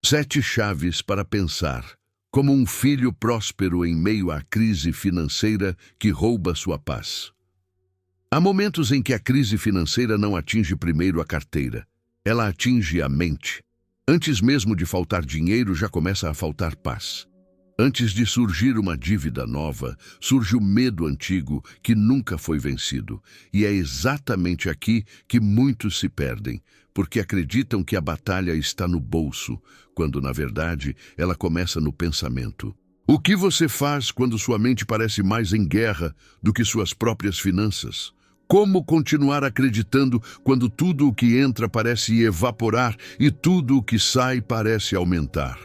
Sete chaves para pensar como um filho próspero em meio à crise financeira que rouba sua paz. Há momentos em que a crise financeira não atinge primeiro a carteira. Ela atinge a mente. Antes mesmo de faltar dinheiro, já começa a faltar paz. Antes de surgir uma dívida nova, surge o medo antigo que nunca foi vencido. E é exatamente aqui que muitos se perdem, porque acreditam que a batalha está no bolso, quando, na verdade, ela começa no pensamento. O que você faz quando sua mente parece mais em guerra do que suas próprias finanças? Como continuar acreditando quando tudo o que entra parece evaporar e tudo o que sai parece aumentar?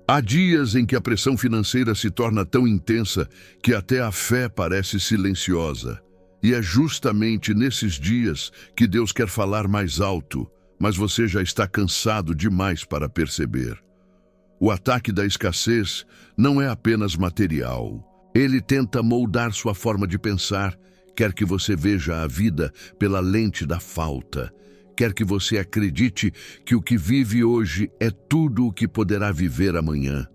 Há dias em que a pressão financeira se torna tão intensa que até a fé parece silenciosa. E é justamente nesses dias que Deus quer falar mais alto, mas você já está cansado demais para perceber. O ataque da escassez não é apenas material. Ele tenta moldar sua forma de pensar, quer que você veja a vida pela lente da falta. Quer que você acredite que o que vive hoje é tudo o que poderá viver amanhã.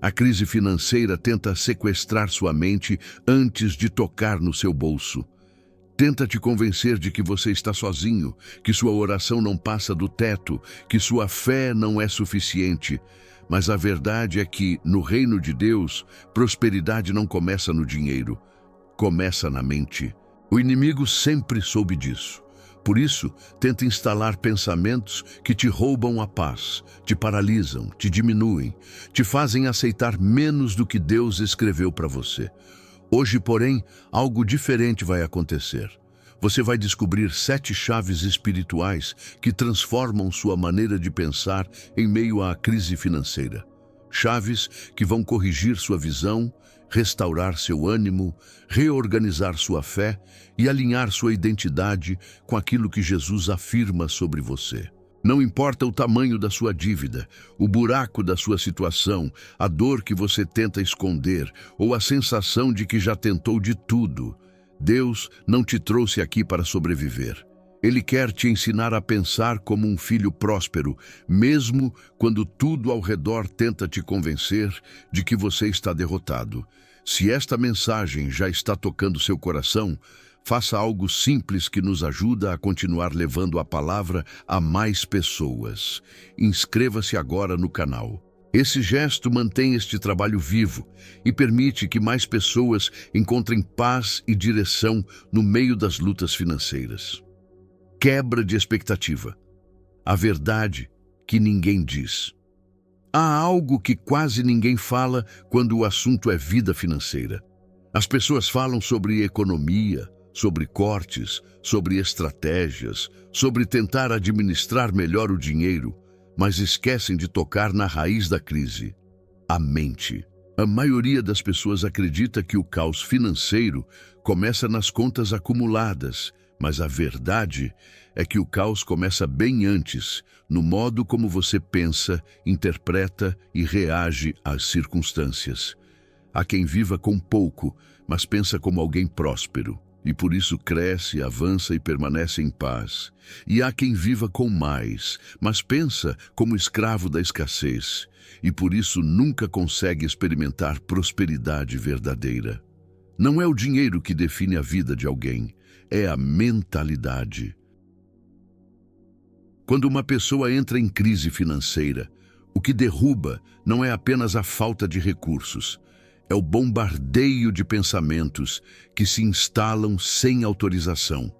A crise financeira tenta sequestrar sua mente antes de tocar no seu bolso. Tenta te convencer de que você está sozinho, que sua oração não passa do teto, que sua fé não é suficiente. Mas a verdade é que, no reino de Deus, prosperidade não começa no dinheiro, começa na mente. O inimigo sempre soube disso. Por isso, tenta instalar pensamentos que te roubam a paz, te paralisam, te diminuem, te fazem aceitar menos do que Deus escreveu para você. Hoje, porém, algo diferente vai acontecer. Você vai descobrir 7 chaves espirituais que transformam sua maneira de pensar em meio à crise financeira. Chaves que vão corrigir sua visão, restaurar seu ânimo, reorganizar sua fé e alinhar sua identidade com aquilo que Jesus afirma sobre você. Não importa o tamanho da sua dívida, o buraco da sua situação, a dor que você tenta esconder ou a sensação de que já tentou de tudo, Deus não te trouxe aqui para sobreviver. Ele quer te ensinar a pensar como um filho próspero, mesmo quando tudo ao redor tenta te convencer de que você está derrotado. Se esta mensagem já está tocando seu coração, faça algo simples que nos ajuda a continuar levando a palavra a mais pessoas. Inscreva-se agora no canal. Esse gesto mantém este trabalho vivo e permite que mais pessoas encontrem paz e direção no meio das lutas financeiras. Quebra de expectativa. A verdade que ninguém diz. Há algo que quase ninguém fala quando o assunto é vida financeira. As pessoas falam sobre economia, sobre cortes, sobre estratégias, sobre tentar administrar melhor o dinheiro, mas esquecem de tocar na raiz da crise, a mente. A maioria das pessoas acredita que o caos financeiro começa nas contas acumuladas, mas a verdade é que o caos começa bem antes, no modo como você pensa, interpreta e reage às circunstâncias. Há quem viva com pouco, mas pensa como alguém próspero, e por isso cresce, avança e permanece em paz. E há quem viva com mais, mas pensa como escravo da escassez, e por isso nunca consegue experimentar prosperidade verdadeira. Não é o dinheiro que define a vida de alguém, é a mentalidade. Quando uma pessoa entra em crise financeira, o que derruba não é apenas a falta de recursos, é o bombardeio de pensamentos que se instalam sem autorização.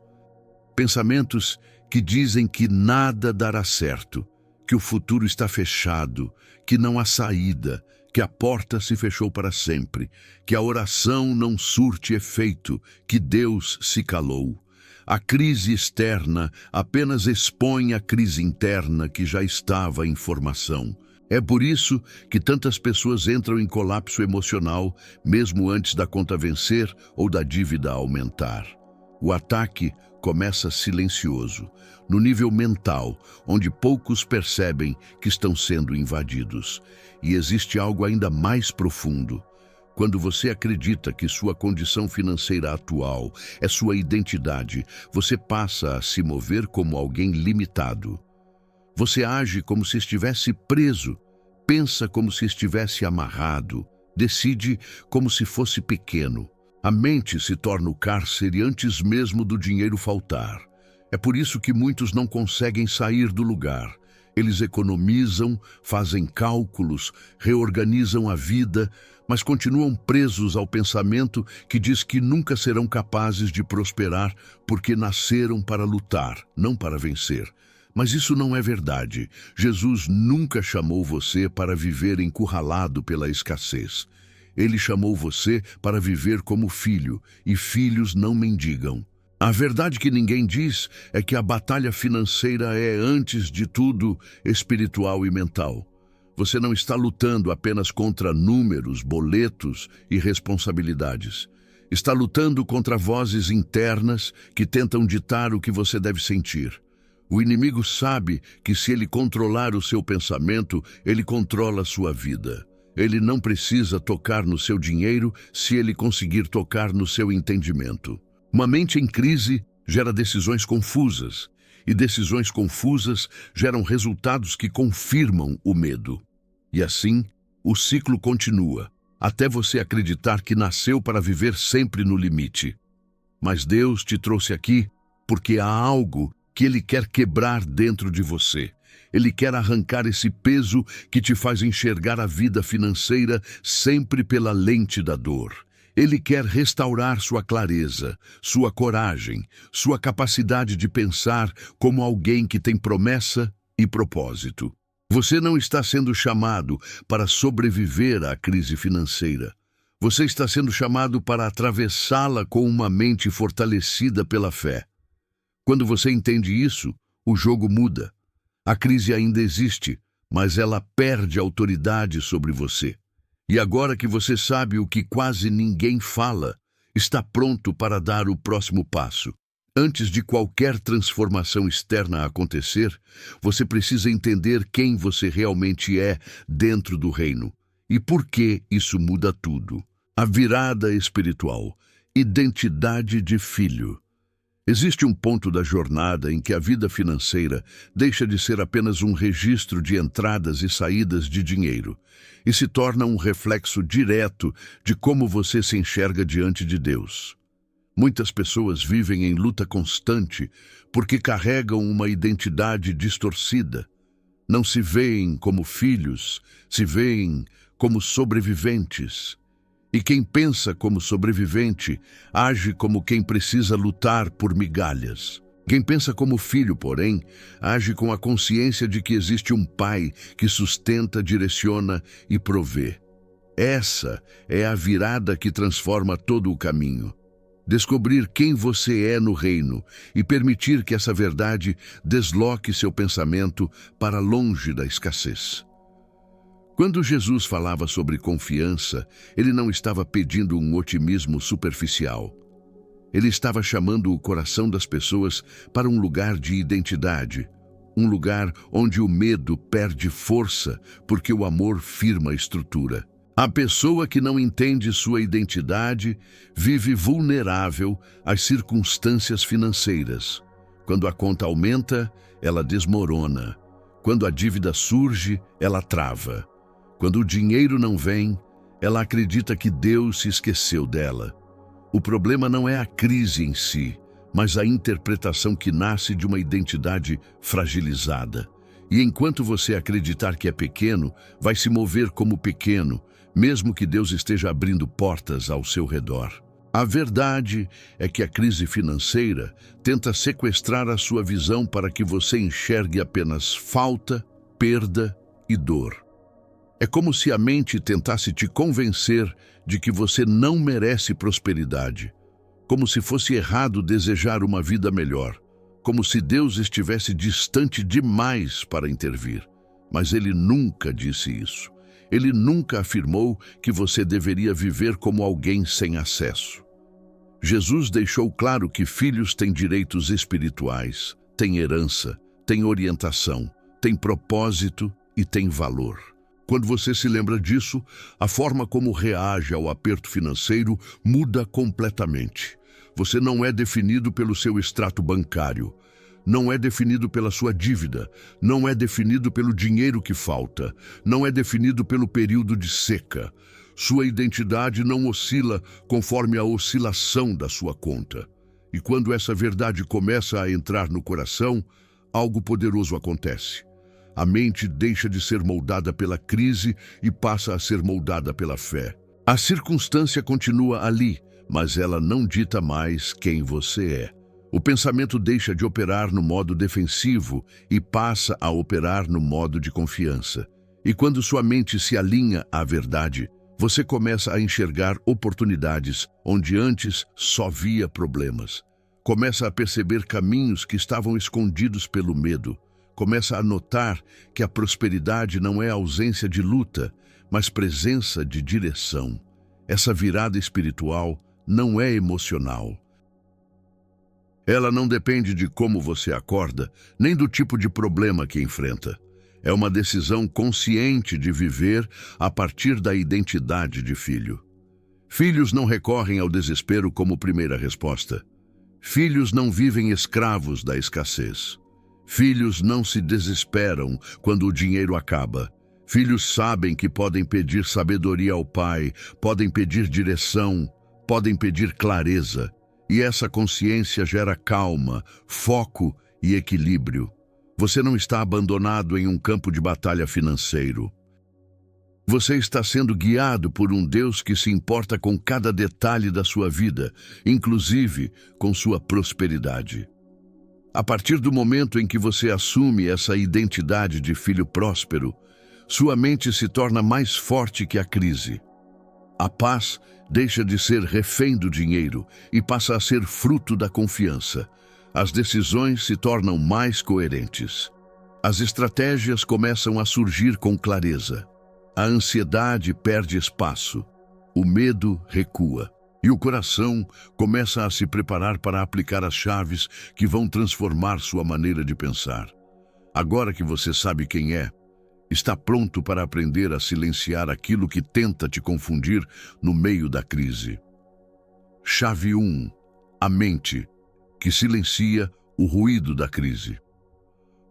Pensamentos que dizem que nada dará certo, que o futuro está fechado, que não há saída, que a porta se fechou para sempre, que a oração não surte efeito, que Deus se calou. A crise externa apenas expõe a crise interna que já estava em formação. É por isso que tantas pessoas entram em colapso emocional, mesmo antes da conta vencer ou da dívida aumentar. O ataque começa silencioso, no nível mental, onde poucos percebem que estão sendo invadidos. E existe algo ainda mais profundo. Quando você acredita que sua condição financeira atual é sua identidade, você passa a se mover como alguém limitado. Você age como se estivesse preso, pensa como se estivesse amarrado, decide como se fosse pequeno. A mente se torna o cárcere antes mesmo do dinheiro faltar. É por isso que muitos não conseguem sair do lugar. Eles economizam, fazem cálculos, reorganizam a vida, mas continuam presos ao pensamento que diz que nunca serão capazes de prosperar porque nasceram para lutar, não para vencer. Mas isso não é verdade. Jesus nunca chamou você para viver encurralado pela escassez. Ele chamou você para viver como filho, e filhos não mendigam. A verdade que ninguém diz é que a batalha financeira é, antes de tudo, espiritual e mental. Você não está lutando apenas contra números, boletos e responsabilidades. Está lutando contra vozes internas que tentam ditar o que você deve sentir. O inimigo sabe que se ele controlar o seu pensamento, ele controla a sua vida. Ele não precisa tocar no seu dinheiro se ele conseguir tocar no seu entendimento. Uma mente em crise gera decisões confusas, e decisões confusas geram resultados que confirmam o medo. E assim, o ciclo continua, até você acreditar que nasceu para viver sempre no limite. Mas Deus te trouxe aqui porque há algo que Ele quer quebrar dentro de você. Ele quer arrancar esse peso que te faz enxergar a vida financeira sempre pela lente da dor. Ele quer restaurar sua clareza, sua coragem, sua capacidade de pensar como alguém que tem promessa e propósito. Você não está sendo chamado para sobreviver à crise financeira. Você está sendo chamado para atravessá-la com uma mente fortalecida pela fé. Quando você entende isso, o jogo muda. A crise ainda existe, mas ela perde autoridade sobre você. E agora que você sabe o que quase ninguém fala, está pronto para dar o próximo passo. Antes de qualquer transformação externa acontecer, você precisa entender quem você realmente é dentro do reino. E por que isso muda tudo. A virada espiritual, identidade de filho. Existe um ponto da jornada em que a vida financeira deixa de ser apenas um registro de entradas e saídas de dinheiro e se torna um reflexo direto de como você se enxerga diante de Deus. Muitas pessoas vivem em luta constante porque carregam uma identidade distorcida. Não se veem como filhos, se veem como sobreviventes. E quem pensa como sobrevivente, age como quem precisa lutar por migalhas. Quem pensa como filho, porém, age com a consciência de que existe um pai que sustenta, direciona e provê. Essa é a virada que transforma todo o caminho. Descobrir quem você é no reino e permitir que essa verdade desloque seu pensamento para longe da escassez. Quando Jesus falava sobre confiança, ele não estava pedindo um otimismo superficial. Ele estava chamando o coração das pessoas para um lugar de identidade, um lugar onde o medo perde força porque o amor firma a estrutura. A pessoa que não entende sua identidade vive vulnerável às circunstâncias financeiras. Quando a conta aumenta, ela desmorona. Quando a dívida surge, ela trava. Quando o dinheiro não vem, ela acredita que Deus se esqueceu dela. O problema não é a crise em si, mas a interpretação que nasce de uma identidade fragilizada. E enquanto você acreditar que é pequeno, vai se mover como pequeno, mesmo que Deus esteja abrindo portas ao seu redor. A verdade é que a crise financeira tenta sequestrar a sua visão para que você enxergue apenas falta, perda e dor. É como se a mente tentasse te convencer de que você não merece prosperidade, como se fosse errado desejar uma vida melhor, como se Deus estivesse distante demais para intervir. Mas Ele nunca disse isso. Ele nunca afirmou que você deveria viver como alguém sem acesso. Jesus deixou claro que filhos têm direitos espirituais, têm herança, têm orientação, têm propósito e têm valor. Quando você se lembra disso, a forma como reage ao aperto financeiro muda completamente. Você não é definido pelo seu extrato bancário. não é definido pela sua dívida, não é definido pelo dinheiro que falta, não é definido pelo período de seca. Sua identidade não oscila conforme a oscilação da sua conta. E quando essa verdade começa a entrar no coração, algo poderoso acontece. A mente deixa de ser moldada pela crise e passa a ser moldada pela fé. A circunstância continua ali, mas ela não dita mais quem você é. O pensamento deixa de operar no modo defensivo e passa a operar no modo de confiança. E quando sua mente se alinha à verdade, você começa a enxergar oportunidades onde antes só via problemas. Começa a perceber caminhos que estavam escondidos pelo medo. Começa a notar que a prosperidade não é ausência de luta, mas presença de direção. Essa virada espiritual não é emocional. Ela não depende de como você acorda, nem do tipo de problema que enfrenta. É uma decisão consciente de viver a partir da identidade de filho. Filhos não recorrem ao desespero como primeira resposta. Filhos não vivem escravos da escassez. Filhos não se desesperam quando o dinheiro acaba. Filhos sabem que podem pedir sabedoria ao pai, podem pedir direção, podem pedir clareza. E essa consciência gera calma, foco e equilíbrio. Você não está abandonado em um campo de batalha financeiro. Você está sendo guiado por um Deus que se importa com cada detalhe da sua vida, inclusive com sua prosperidade. A partir do momento em que você assume essa identidade de filho próspero, sua mente se torna mais forte que a crise. A paz deixa de ser refém do dinheiro e passa a ser fruto da confiança. As decisões se tornam mais coerentes. As estratégias começam a surgir com clareza. A ansiedade perde espaço. O medo recua. E o coração começa a se preparar para aplicar as chaves que vão transformar sua maneira de pensar. Agora que você sabe quem é, está pronto para aprender a silenciar aquilo que tenta te confundir no meio da crise. Chave 1. A mente, que silencia o ruído da crise.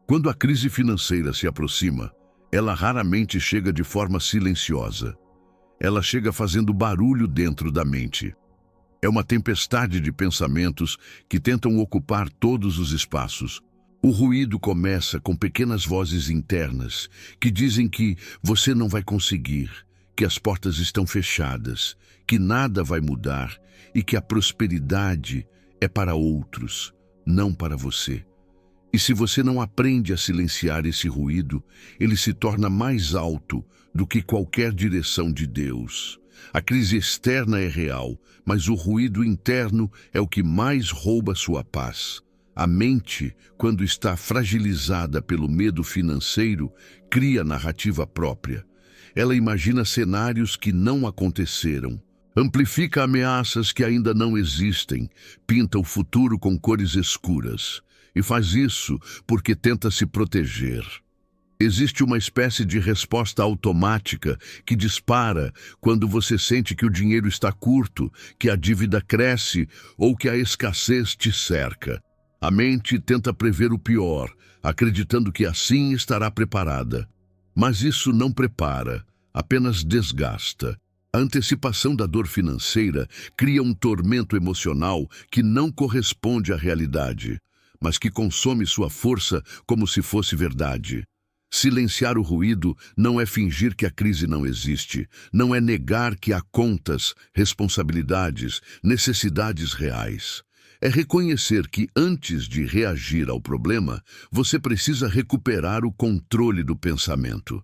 Quando a crise financeira se aproxima, ela raramente chega de forma silenciosa. Ela chega fazendo barulho dentro da mente. É uma tempestade de pensamentos que tentam ocupar todos os espaços. O ruído começa com pequenas vozes internas que dizem que você não vai conseguir, que as portas estão fechadas, que nada vai mudar e que a prosperidade é para outros, não para você. E se você não aprende a silenciar esse ruído, ele se torna mais alto do que qualquer direção de Deus. A crise externa é real, mas o ruído interno é o que mais rouba sua paz. A mente, quando está fragilizada pelo medo financeiro, cria narrativa própria. Ela imagina cenários que não aconteceram, amplifica ameaças que ainda não existem, pinta o futuro com cores escuras. E faz isso porque tenta se proteger. Existe uma espécie de resposta automática que dispara quando você sente que o dinheiro está curto, que a dívida cresce ou que a escassez te cerca. A mente tenta prever o pior, acreditando que assim estará preparada. Mas isso não prepara, apenas desgasta. A antecipação da dor financeira cria um tormento emocional que não corresponde à realidade, mas que consome sua força como se fosse verdade. Silenciar o ruído não é fingir que a crise não existe, não é negar que há contas, responsabilidades, necessidades reais. É reconhecer que antes de reagir ao problema, você precisa recuperar o controle do pensamento.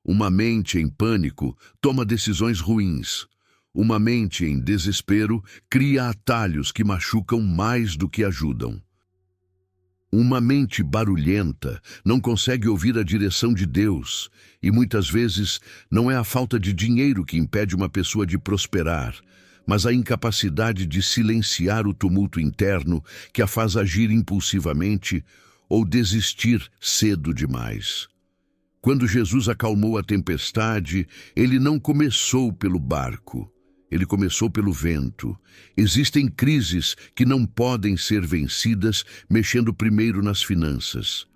Uma mente em pânico toma decisões ruins. Uma mente em desespero cria atalhos que machucam mais do que ajudam. Uma mente barulhenta não consegue ouvir a direção de Deus e muitas vezes não é a falta de dinheiro que impede uma pessoa de prosperar, mas a incapacidade de silenciar o tumulto interno que a faz agir impulsivamente ou desistir cedo demais. Quando Jesus acalmou a tempestade, ele não começou pelo barco, Ele começou pelo vento. Existem crises que não podem ser vencidas mexendo primeiro nas finanças.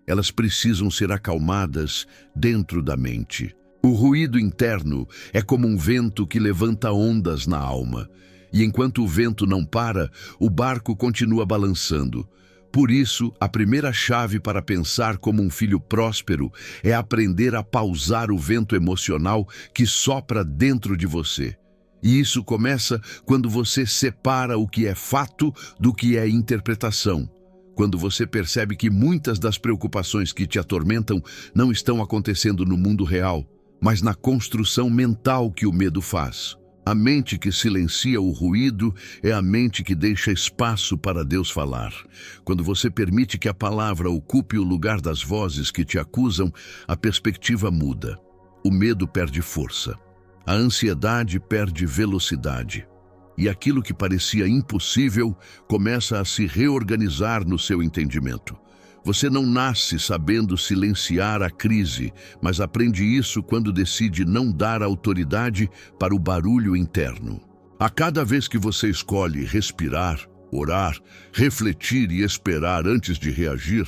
Elas precisam ser acalmadas dentro da mente. O ruído interno é como um vento que levanta ondas na alma. E enquanto o vento não para, o barco continua balançando. Por isso, a primeira chave para pensar como um filho próspero é aprender a pausar o vento emocional que sopra dentro de você. E isso começa quando você separa o que é fato do que é interpretação. Quando você percebe que muitas das preocupações que te atormentam não estão acontecendo no mundo real, mas na construção mental que o medo faz. A mente que silencia o ruído é a mente que deixa espaço para Deus falar. Quando você permite que a palavra ocupe o lugar das vozes que te acusam, a perspectiva muda. O medo perde força. A ansiedade perde velocidade. E aquilo que parecia impossível começa a se reorganizar no seu entendimento. Você não nasce sabendo silenciar a crise, mas aprende isso quando decide não dar autoridade para o barulho interno. A cada vez que você escolhe respirar, orar, refletir e esperar antes de reagir,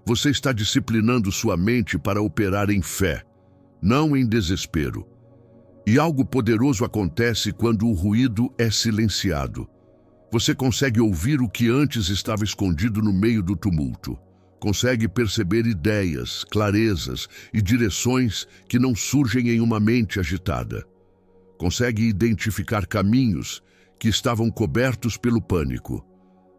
você está disciplinando sua mente para operar em fé, não em desespero. E algo poderoso acontece quando o ruído é silenciado. Você consegue ouvir o que antes estava escondido no meio do tumulto. Consegue perceber ideias, clarezas e direções que não surgem em uma mente agitada. Consegue identificar caminhos que estavam cobertos pelo pânico.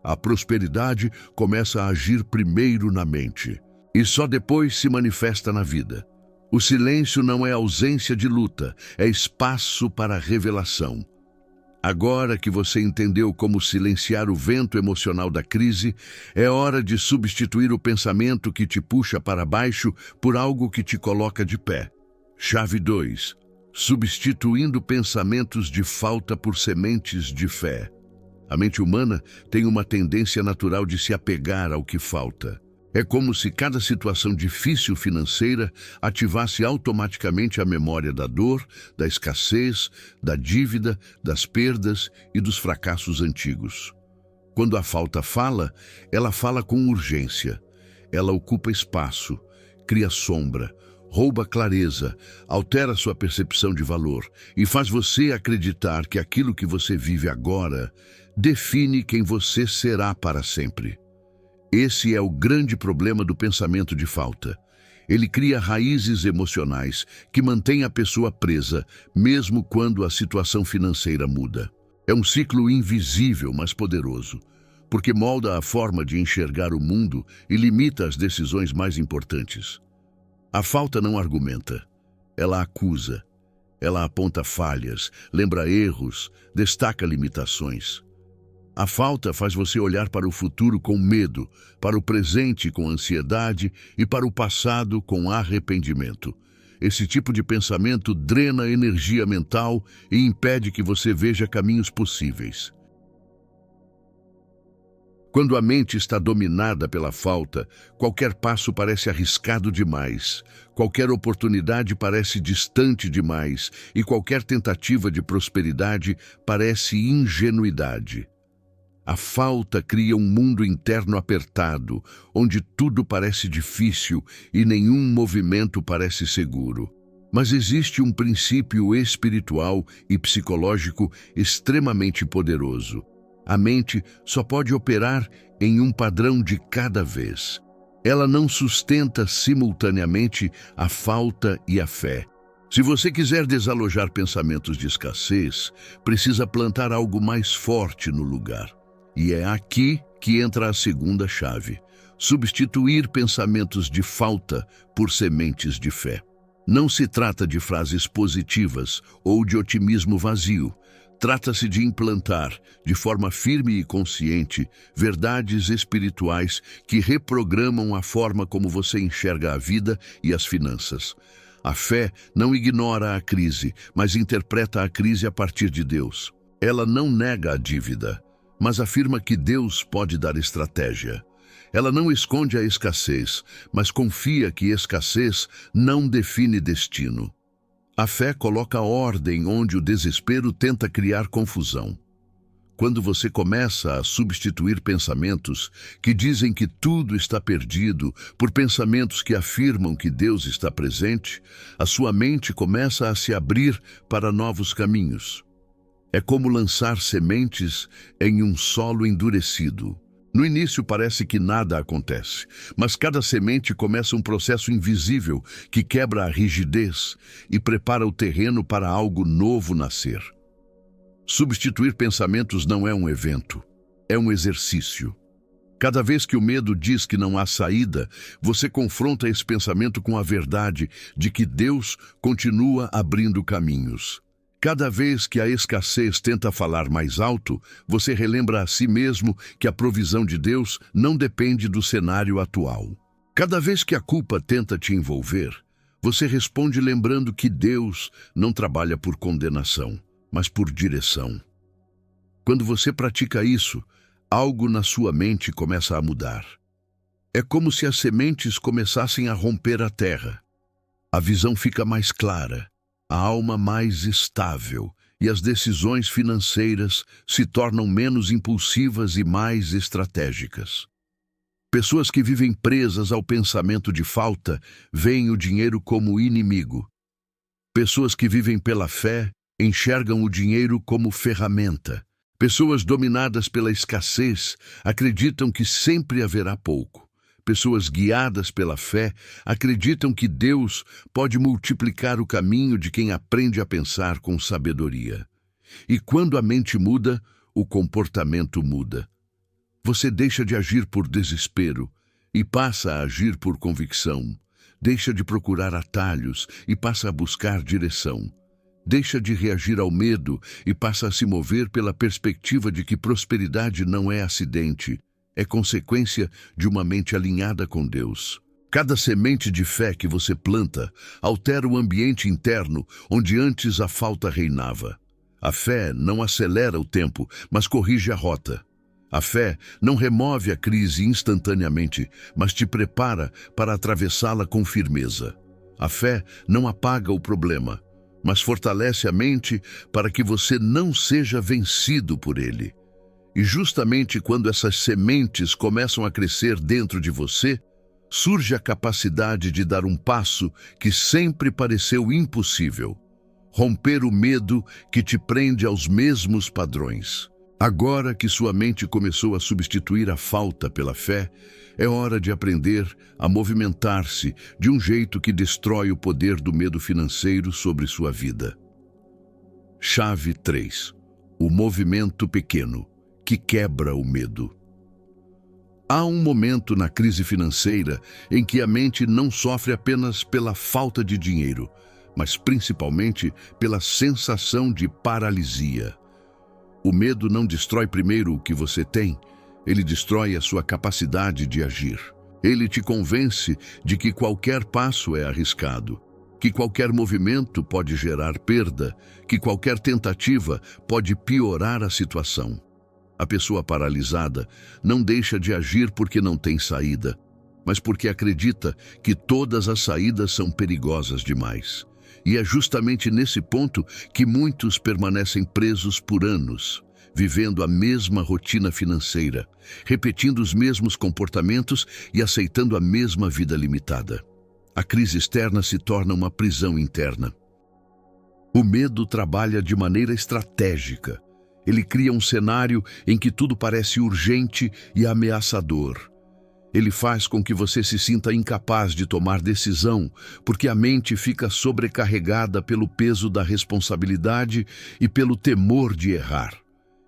A prosperidade começa a agir primeiro na mente e só depois se manifesta na vida. O silêncio não é ausência de luta, é espaço para revelação. Agora que você entendeu como silenciar o vento emocional da crise, é hora de substituir o pensamento que te puxa para baixo por algo que te coloca de pé. Chave 2. Substituindo pensamentos de falta por sementes de fé. A mente humana tem uma tendência natural de se apegar ao que falta. É como se cada situação difícil financeira ativasse automaticamente a memória da dor, da escassez, da dívida, das perdas e dos fracassos antigos. Quando a falta fala, ela fala com urgência. Ela ocupa espaço, cria sombra, rouba clareza, altera sua percepção de valor e faz você acreditar que aquilo que você vive agora define quem você será para sempre. Esse é o grande problema do pensamento de falta. Ele cria raízes emocionais que mantêm a pessoa presa, mesmo quando a situação financeira muda. É um ciclo invisível, mas poderoso, porque molda a forma de enxergar o mundo e limita as decisões mais importantes. A falta não argumenta, ela acusa. Ela aponta falhas, lembra erros, destaca limitações. A falta faz você olhar para o futuro com medo, para o presente com ansiedade e para o passado com arrependimento. Esse tipo de pensamento drena a energia mental e impede que você veja caminhos possíveis. Quando a mente está dominada pela falta, qualquer passo parece arriscado demais, qualquer oportunidade parece distante demais e qualquer tentativa de prosperidade parece ingenuidade. A falta cria um mundo interno apertado, onde tudo parece difícil e nenhum movimento parece seguro. Mas existe um princípio espiritual e psicológico extremamente poderoso. A mente só pode operar em um padrão de cada vez. Ela não sustenta simultaneamente a falta e a fé. Se você quiser desalojar pensamentos de escassez, precisa plantar algo mais forte no lugar. E é aqui que entra a segunda chave: substituir pensamentos de falta por sementes de fé. Não se trata de frases positivas ou de otimismo vazio. Trata-se de implantar, de forma firme e consciente, verdades espirituais que reprogramam a forma como você enxerga a vida e as finanças. A fé não ignora a crise, mas interpreta a crise a partir de Deus. Ela não nega a dívida, mas afirma que Deus pode dar estratégia. Ela não esconde a escassez, mas confia que escassez não define destino. A fé coloca ordem onde o desespero tenta criar confusão. Quando você começa a substituir pensamentos que dizem que tudo está perdido por pensamentos que afirmam que Deus está presente, a sua mente começa a se abrir para novos caminhos. É como lançar sementes em um solo endurecido. No início parece que nada acontece, mas cada semente começa um processo invisível que quebra a rigidez e prepara o terreno para algo novo nascer. Substituir pensamentos não é um evento, é um exercício. Cada vez que o medo diz que não há saída, você confronta esse pensamento com a verdade de que Deus continua abrindo caminhos. Cada vez que a escassez tenta falar mais alto, você relembra a si mesmo que a provisão de Deus não depende do cenário atual. Cada vez que a culpa tenta te envolver, você responde lembrando que Deus não trabalha por condenação, mas por direção. Quando você pratica isso, algo na sua mente começa a mudar. É como se as sementes começassem a romper a terra. A visão fica mais clara, a alma mais estável e as decisões financeiras se tornam menos impulsivas e mais estratégicas. Pessoas que vivem presas ao pensamento de falta veem o dinheiro como inimigo. Pessoas que vivem pela fé enxergam o dinheiro como ferramenta. Pessoas dominadas pela escassez acreditam que sempre haverá pouco. Pessoas guiadas pela fé acreditam que Deus pode multiplicar o caminho de quem aprende a pensar com sabedoria. E quando a mente muda, o comportamento muda. Você deixa de agir por desespero e passa a agir por convicção. Deixa de procurar atalhos e passa a buscar direção. Deixa de reagir ao medo e passa a se mover pela perspectiva de que prosperidade não é acidente, é consequência de uma mente alinhada com Deus. Cada semente de fé que você planta altera o ambiente interno onde antes a falta reinava. A fé não acelera o tempo, mas corrige a rota. A fé não remove a crise instantaneamente, mas te prepara para atravessá-la com firmeza. A fé não apaga o problema, mas fortalece a mente para que você não seja vencido por ele. E justamente quando essas sementes começam a crescer dentro de você, surge a capacidade de dar um passo que sempre pareceu impossível: romper o medo que te prende aos mesmos padrões. Agora que sua mente começou a substituir a falta pela fé, é hora de aprender a movimentar-se de um jeito que destrói o poder do medo financeiro sobre sua vida. Chave 3. O movimento pequeno, que quebra o medo. Há um momento na crise financeira em que a mente não sofre apenas pela falta de dinheiro, mas principalmente pela sensação de paralisia. O medo não destrói primeiro o que você tem, ele destrói a sua capacidade de agir. Ele te convence de que qualquer passo é arriscado, que qualquer movimento pode gerar perda, que qualquer tentativa pode piorar a situação. A pessoa paralisada não deixa de agir porque não tem saída, mas porque acredita que todas as saídas são perigosas demais. E é justamente nesse ponto que muitos permanecem presos por anos, vivendo a mesma rotina financeira, repetindo os mesmos comportamentos e aceitando a mesma vida limitada. A crise externa se torna uma prisão interna. O medo trabalha de maneira estratégica. Ele cria um cenário em que tudo parece urgente e ameaçador. Ele faz com que você se sinta incapaz de tomar decisão, porque a mente fica sobrecarregada pelo peso da responsabilidade e pelo temor de errar.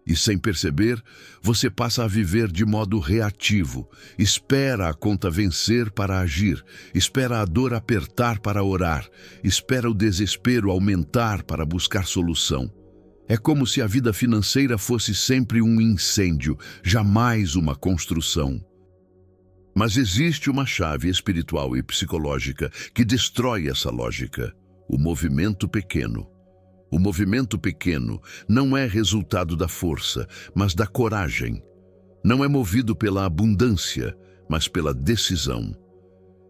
E sem perceber, você passa a viver de modo reativo, espera a conta vencer para agir, espera a dor apertar para orar, espera o desespero aumentar para buscar solução. É como se a vida financeira fosse sempre um incêndio, jamais uma construção. Mas existe uma chave espiritual e psicológica que destrói essa lógica: o movimento pequeno. O movimento pequeno não é resultado da força, mas da coragem. Não é movido pela abundância, mas pela decisão.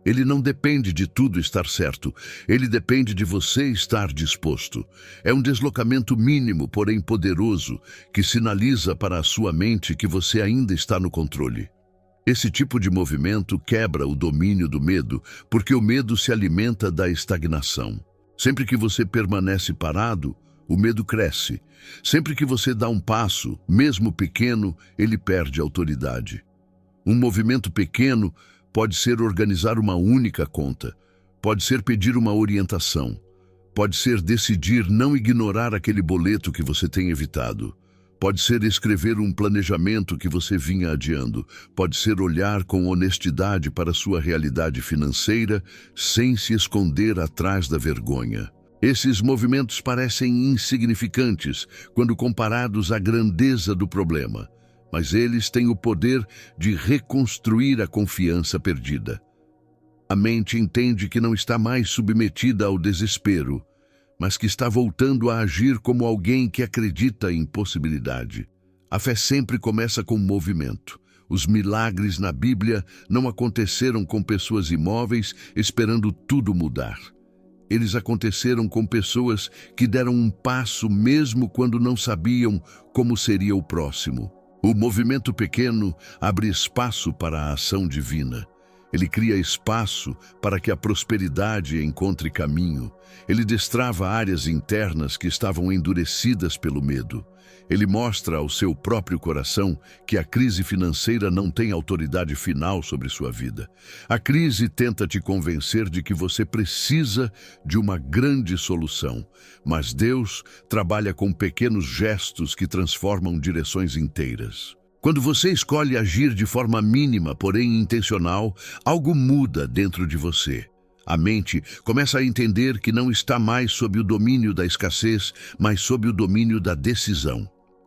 Ele não depende de tudo estar certo, ele depende de você estar disposto. É um deslocamento mínimo, porém poderoso, que sinaliza para a sua mente que você ainda está no controle. Esse tipo de movimento quebra o domínio do medo, porque o medo se alimenta da estagnação. Sempre que você permanece parado, o medo cresce. Sempre que você dá um passo, mesmo pequeno, ele perde autoridade. Um movimento pequeno pode ser organizar uma única conta, pode ser pedir uma orientação, pode ser decidir não ignorar aquele boleto que você tem evitado, pode ser escrever um planejamento que você vinha adiando, pode ser olhar com honestidade para sua realidade financeira sem se esconder atrás da vergonha. Esses movimentos parecem insignificantes quando comparados à grandeza do problema, mas eles têm o poder de reconstruir a confiança perdida. A mente entende que não está mais submetida ao desespero, mas que está voltando a agir como alguém que acredita em possibilidade. A fé sempre começa com movimento. Os milagres na Bíblia não aconteceram com pessoas imóveis esperando tudo mudar. Eles aconteceram com pessoas que deram um passo mesmo quando não sabiam como seria o próximo. O movimento pequeno abre espaço para a ação divina. Ele cria espaço para que a prosperidade encontre caminho. Ele destrava áreas internas que estavam endurecidas pelo medo. Ele mostra ao seu próprio coração que a crise financeira não tem autoridade final sobre sua vida. A crise tenta te convencer de que você precisa de uma grande solução, mas Deus trabalha com pequenos gestos que transformam direções inteiras. Quando você escolhe agir de forma mínima, porém intencional, algo muda dentro de você. A mente começa a entender que não está mais sob o domínio da escassez, mas sob o domínio da decisão.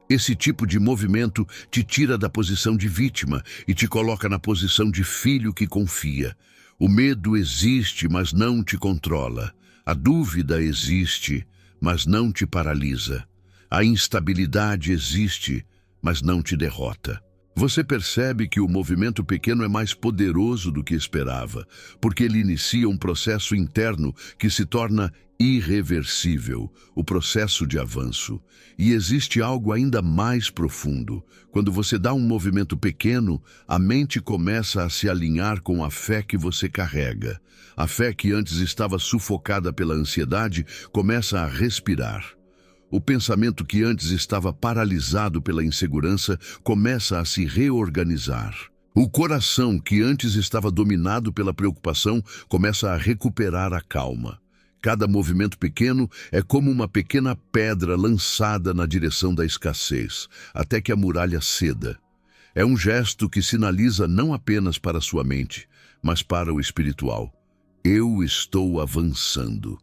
Esse tipo de movimento te tira da posição de vítima e te coloca na posição de filho que confia. O medo existe, mas não te controla. A dúvida existe, mas não te paralisa. A instabilidade existe, mas não te derrota. Você percebe que o movimento pequeno é mais poderoso do que esperava, porque ele inicia um processo interno que se torna irreversível, o processo de avanço. E existe algo ainda mais profundo. Quando você dá um movimento pequeno, a mente começa a se alinhar com a fé que você carrega. A fé que antes estava sufocada pela ansiedade começa a respirar. O pensamento que antes estava paralisado pela insegurança começa a se reorganizar. O coração que antes estava dominado pela preocupação começa a recuperar a calma. Cada movimento pequeno é como uma pequena pedra lançada na direção da escassez, até que a muralha ceda. É um gesto que sinaliza não apenas para a sua mente, mas para o espiritual. Eu estou avançando.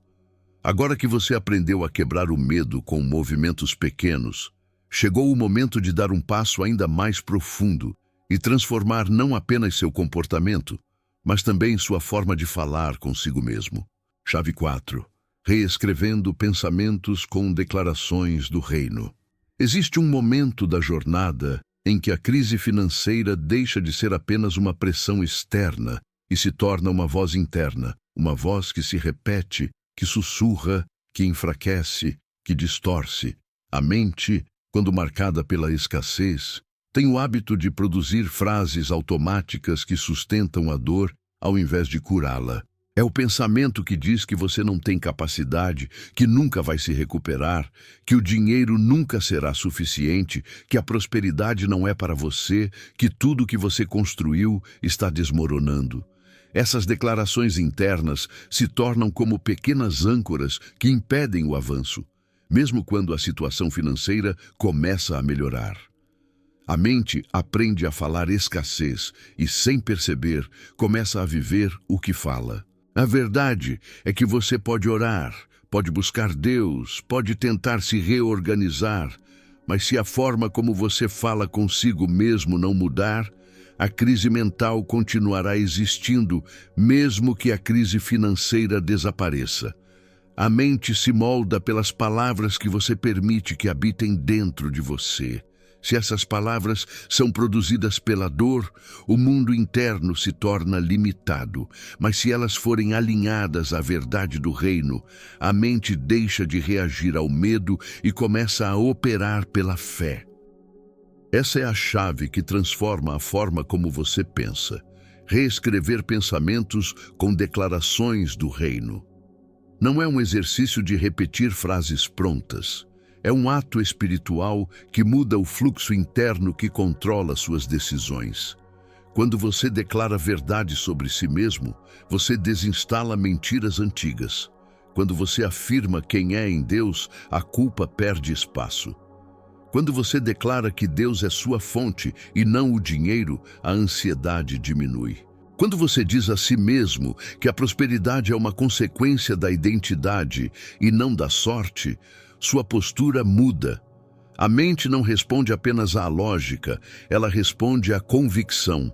Agora que você aprendeu a quebrar o medo com movimentos pequenos, chegou o momento de dar um passo ainda mais profundo e transformar não apenas seu comportamento, mas também sua forma de falar consigo mesmo. Chave 4. Reescrevendo pensamentos com declarações do reino. Existe um momento da jornada em que a crise financeira deixa de ser apenas uma pressão externa e se torna uma voz interna, uma voz que se repete, que sussurra, que enfraquece, que distorce. A mente, quando marcada pela escassez, tem o hábito de produzir frases automáticas que sustentam a dor ao invés de curá-la. É o pensamento que diz que você não tem capacidade, que nunca vai se recuperar, que o dinheiro nunca será suficiente, que a prosperidade não é para você, que tudo que você construiu está desmoronando. Essas declarações internas se tornam como pequenas âncoras que impedem o avanço, mesmo quando a situação financeira começa a melhorar. A mente aprende a falar escassez e, sem perceber, começa a viver o que fala. A verdade é que você pode orar, pode buscar Deus, pode tentar se reorganizar, mas se a forma como você fala consigo mesmo não mudar, a crise mental continuará existindo, mesmo que a crise financeira desapareça. A mente se molda pelas palavras que você permite que habitem dentro de você. Se essas palavras são produzidas pela dor, o mundo interno se torna limitado. Mas se elas forem alinhadas à verdade do reino, a mente deixa de reagir ao medo e começa a operar pela fé. Essa é a chave que transforma a forma como você pensa. Reescrever pensamentos com declarações do reino. Não é um exercício de repetir frases prontas. É um ato espiritual que muda o fluxo interno que controla suas decisões. Quando você declara verdade sobre si mesmo, você desinstala mentiras antigas. Quando você afirma quem é em Deus, a culpa perde espaço. Quando você declara que Deus é sua fonte e não o dinheiro, a ansiedade diminui. Quando você diz a si mesmo que a prosperidade é uma consequência da identidade e não da sorte, sua postura muda. A mente não responde apenas à lógica, ela responde à convicção.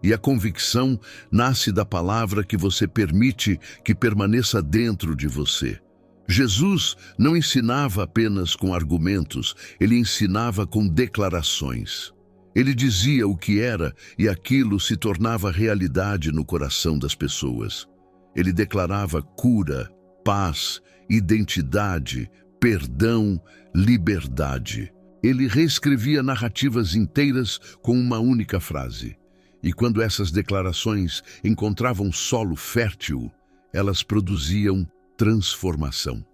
E a convicção nasce da palavra que você permite que permaneça dentro de você. Jesus não ensinava apenas com argumentos, ele ensinava com declarações. Ele dizia o que era e aquilo se tornava realidade no coração das pessoas. Ele declarava cura, paz, identidade, perdão, liberdade. Ele reescrevia narrativas inteiras com uma única frase. E quando essas declarações encontravam solo fértil, elas produziam transformação.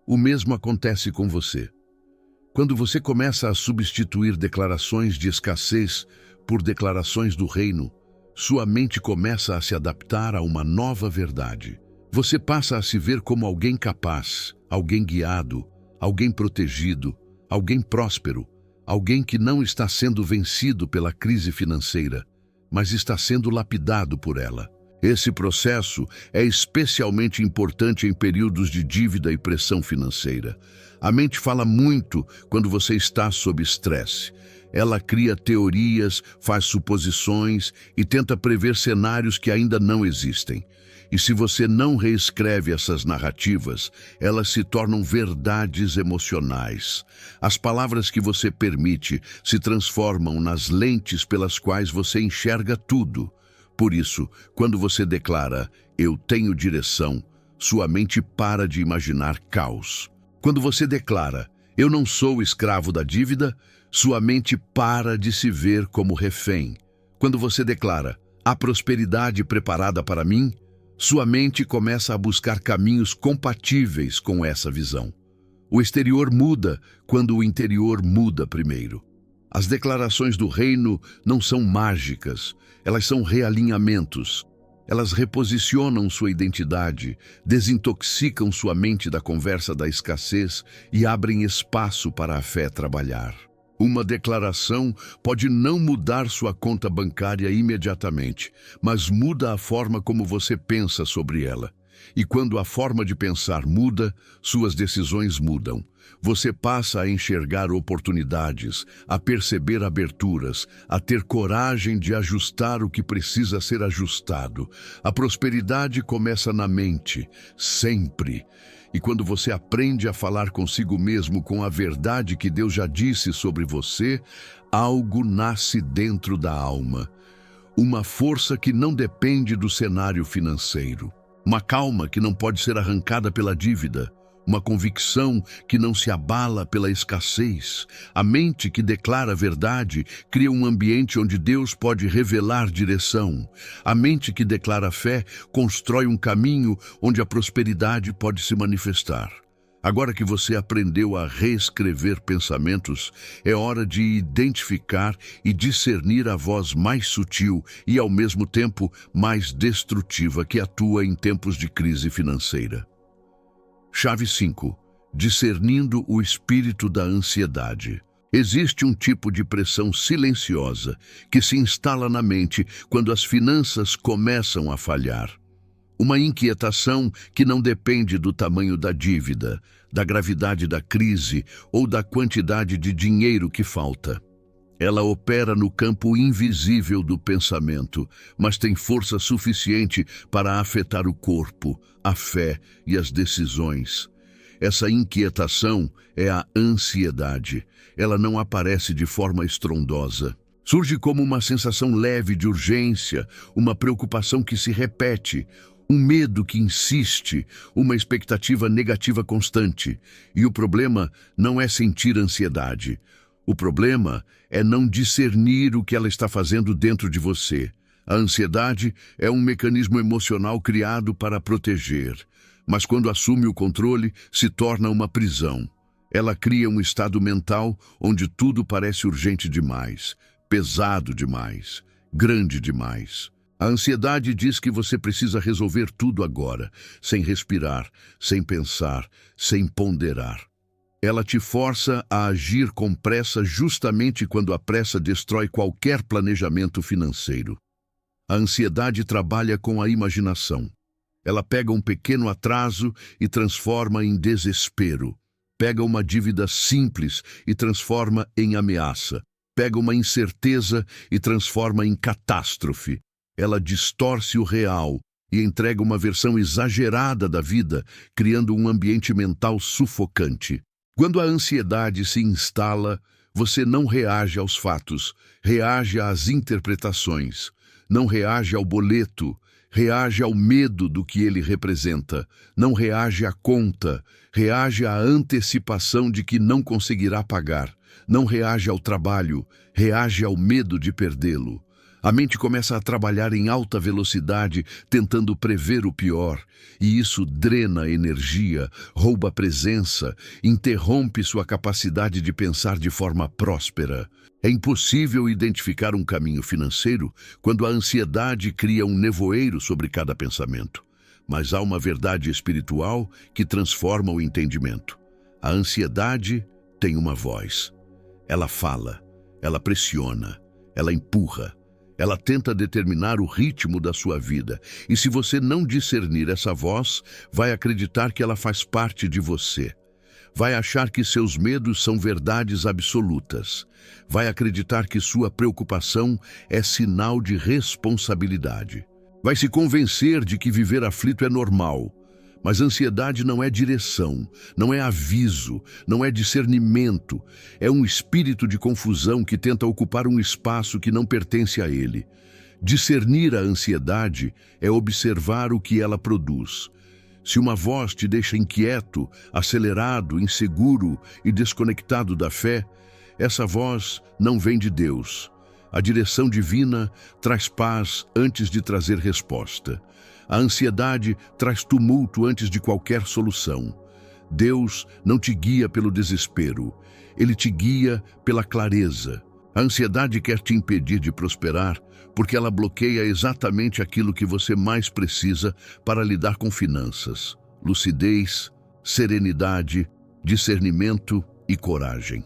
O mesmo acontece com você. Quando você começa a substituir declarações de escassez por declarações do reino, sua mente começa a se adaptar a uma nova verdade. Você passa a se ver como alguém capaz, alguém guiado, alguém protegido, alguém próspero, alguém que não está sendo vencido pela crise financeira, mas está sendo lapidado por ela. Esse processo é especialmente importante em períodos de dívida e pressão financeira. A mente fala muito quando você está sob estresse. Ela cria teorias, faz suposições e tenta prever cenários que ainda não existem. E se você não reescreve essas narrativas, elas se tornam verdades emocionais. As palavras que você permite se transformam nas lentes pelas quais você enxerga tudo. Por isso, quando você declara, "Eu tenho direção", sua mente para de imaginar caos. Quando você declara, "Eu não sou escravo da dívida", sua mente para de se ver como refém. Quando você declara, "Há prosperidade preparada para mim", sua mente começa a buscar caminhos compatíveis com essa visão. O exterior muda quando o interior muda primeiro. As declarações do reino não são mágicas, elas são realinhamentos. Elas reposicionam sua identidade, desintoxicam sua mente da conversa da escassez e abrem espaço para a fé trabalhar. Uma declaração pode não mudar sua conta bancária imediatamente, mas muda a forma como você pensa sobre ela. E quando a forma de pensar muda, suas decisões mudam. Você passa a enxergar oportunidades, a perceber aberturas, a ter coragem de ajustar o que precisa ser ajustado. A prosperidade começa na mente, sempre. E quando você aprende a falar consigo mesmo com a verdade que Deus já disse sobre você, algo nasce dentro da alma. Uma força que não depende do cenário financeiro. Uma calma que não pode ser arrancada pela dívida. Uma convicção que não se abala pela escassez. A mente que declara a verdade cria um ambiente onde Deus pode revelar direção. A mente que declara fé constrói um caminho onde a prosperidade pode se manifestar. Agora que você aprendeu a reescrever pensamentos, é hora de identificar e discernir a voz mais sutil e, ao mesmo tempo, mais destrutiva que atua em tempos de crise financeira. Chave 5. Discernindo o espírito da ansiedade. Existe um tipo de pressão silenciosa que se instala na mente quando as finanças começam a falhar. Uma inquietação que não depende do tamanho da dívida, da gravidade da crise ou da quantidade de dinheiro que falta. Ela opera no campo invisível do pensamento, mas tem força suficiente para afetar o corpo, a fé e as decisões. Essa inquietação é a ansiedade. Ela não aparece de forma estrondosa. Surge como uma sensação leve de urgência, uma preocupação que se repete, um medo que insiste, uma expectativa negativa constante. E o problema não é sentir ansiedade. O problema é não discernir o que ela está fazendo dentro de você. A ansiedade é um mecanismo emocional criado para proteger, mas quando assume o controle, se torna uma prisão. Ela cria um estado mental onde tudo parece urgente demais, pesado demais, grande demais. A ansiedade diz que você precisa resolver tudo agora, sem respirar, sem pensar, sem ponderar. Ela te força a agir com pressa justamente quando a pressa destrói qualquer planejamento financeiro. A ansiedade trabalha com a imaginação. Ela pega um pequeno atraso e transforma em desespero. Pega uma dívida simples e transforma em ameaça. Pega uma incerteza e transforma em catástrofe. Ela distorce o real e entrega uma versão exagerada da vida, criando um ambiente mental sufocante. Quando a ansiedade se instala, você não reage aos fatos, reage às interpretações. Não reage ao boleto, reage ao medo do que ele representa. Não reage à conta, reage à antecipação de que não conseguirá pagar. Não reage ao trabalho, reage ao medo de perdê-lo. A mente começa a trabalhar em alta velocidade, tentando prever o pior, e isso drena energia, rouba presença, interrompe sua capacidade de pensar de forma próspera. É impossível identificar um caminho financeiro quando a ansiedade cria um nevoeiro sobre cada pensamento. Mas há uma verdade espiritual que transforma o entendimento. A ansiedade tem uma voz. Ela fala, ela pressiona, ela empurra. Ela tenta determinar o ritmo da sua vida. E se você não discernir essa voz, vai acreditar que ela faz parte de você. Vai achar que seus medos são verdades absolutas. Vai acreditar que sua preocupação é sinal de responsabilidade. Vai se convencer de que viver aflito é normal. Mas ansiedade não é direção, não é aviso, não é discernimento. É um espírito de confusão que tenta ocupar um espaço que não pertence a ele. Discernir a ansiedade é observar o que ela produz. Se uma voz te deixa inquieto, acelerado, inseguro e desconectado da fé, essa voz não vem de Deus. A direção divina traz paz antes de trazer resposta. A ansiedade traz tumulto antes de qualquer solução. Deus não te guia pelo desespero, Ele te guia pela clareza. A ansiedade quer te impedir de prosperar porque ela bloqueia exatamente aquilo que você mais precisa para lidar com finanças: lucidez, serenidade, discernimento e coragem.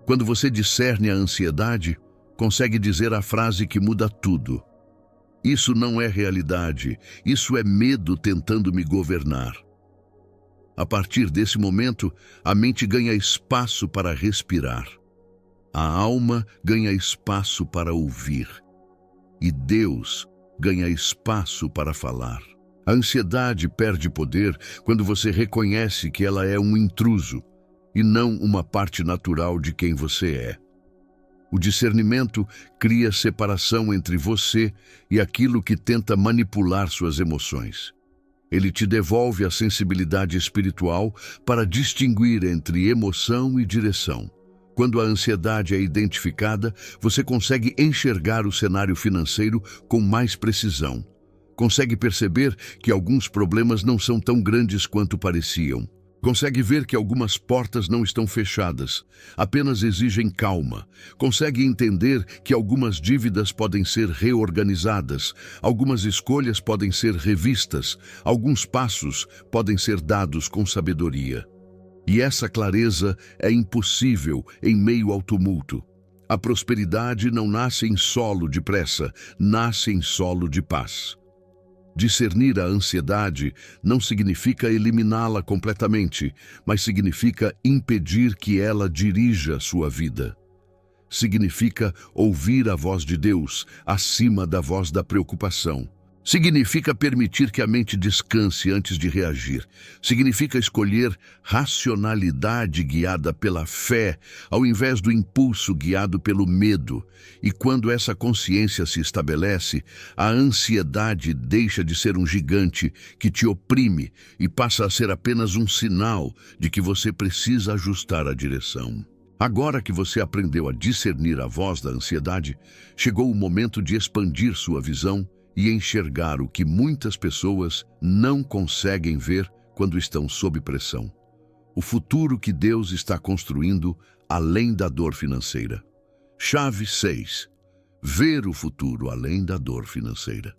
Quando você discerne a ansiedade, consegue dizer a frase que muda tudo. Isso não é realidade, isso é medo tentando me governar. A partir desse momento, a mente ganha espaço para respirar. A alma ganha espaço para ouvir. E Deus ganha espaço para falar. A ansiedade perde poder quando você reconhece que ela é um intruso e não uma parte natural de quem você é. O discernimento cria separação entre você e aquilo que tenta manipular suas emoções. Ele te devolve a sensibilidade espiritual para distinguir entre emoção e direção. Quando a ansiedade é identificada, você consegue enxergar o cenário financeiro com mais precisão. Consegue perceber que alguns problemas não são tão grandes quanto pareciam. Consegue ver que algumas portas não estão fechadas, apenas exigem calma. Consegue entender que algumas dívidas podem ser reorganizadas, algumas escolhas podem ser revistas, alguns passos podem ser dados com sabedoria. E essa clareza é impossível em meio ao tumulto. A prosperidade não nasce em solo de pressa, nasce em solo de paz. Discernir a ansiedade não significa eliminá-la completamente, mas significa impedir que ela dirija sua vida. Significa ouvir a voz de Deus acima da voz da preocupação. Significa permitir que a mente descanse antes de reagir. Significa escolher racionalidade guiada pela fé, ao invés do impulso guiado pelo medo. E quando essa consciência se estabelece, a ansiedade deixa de ser um gigante que te oprime e passa a ser apenas um sinal de que você precisa ajustar a direção. Agora que você aprendeu a discernir a voz da ansiedade, chegou o momento de expandir sua visão e enxergar o que muitas pessoas não conseguem ver quando estão sob pressão. O futuro que Deus está construindo além da dor financeira. Chave 6. Ver o futuro além da dor financeira.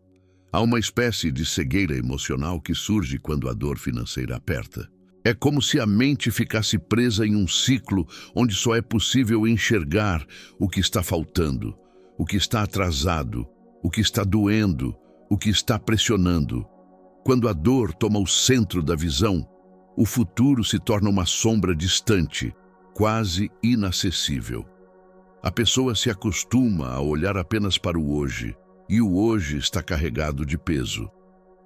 Há uma espécie de cegueira emocional que surge quando a dor financeira aperta. É como se a mente ficasse presa em um ciclo onde só é possível enxergar o que está faltando, o que está atrasado, o que está doendo, o que está pressionando. Quando a dor toma o centro da visão, o futuro se torna uma sombra distante, quase inacessível. A pessoa se acostuma a olhar apenas para o hoje, e o hoje está carregado de peso.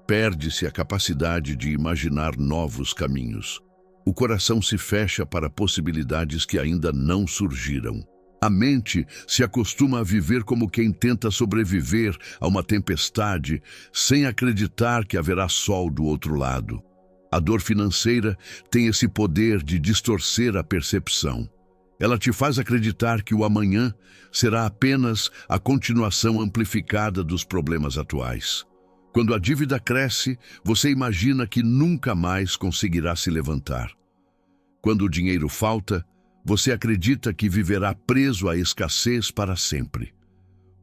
Perde-se a capacidade de imaginar novos caminhos. O coração se fecha para possibilidades que ainda não surgiram. A mente se acostuma a viver como quem tenta sobreviver a uma tempestade sem acreditar que haverá sol do outro lado. A dor financeira tem esse poder de distorcer a percepção. Ela te faz acreditar que o amanhã será apenas a continuação amplificada dos problemas atuais. Quando a dívida cresce, você imagina que nunca mais conseguirá se levantar. Quando o dinheiro falta, você acredita que viverá preso à escassez para sempre.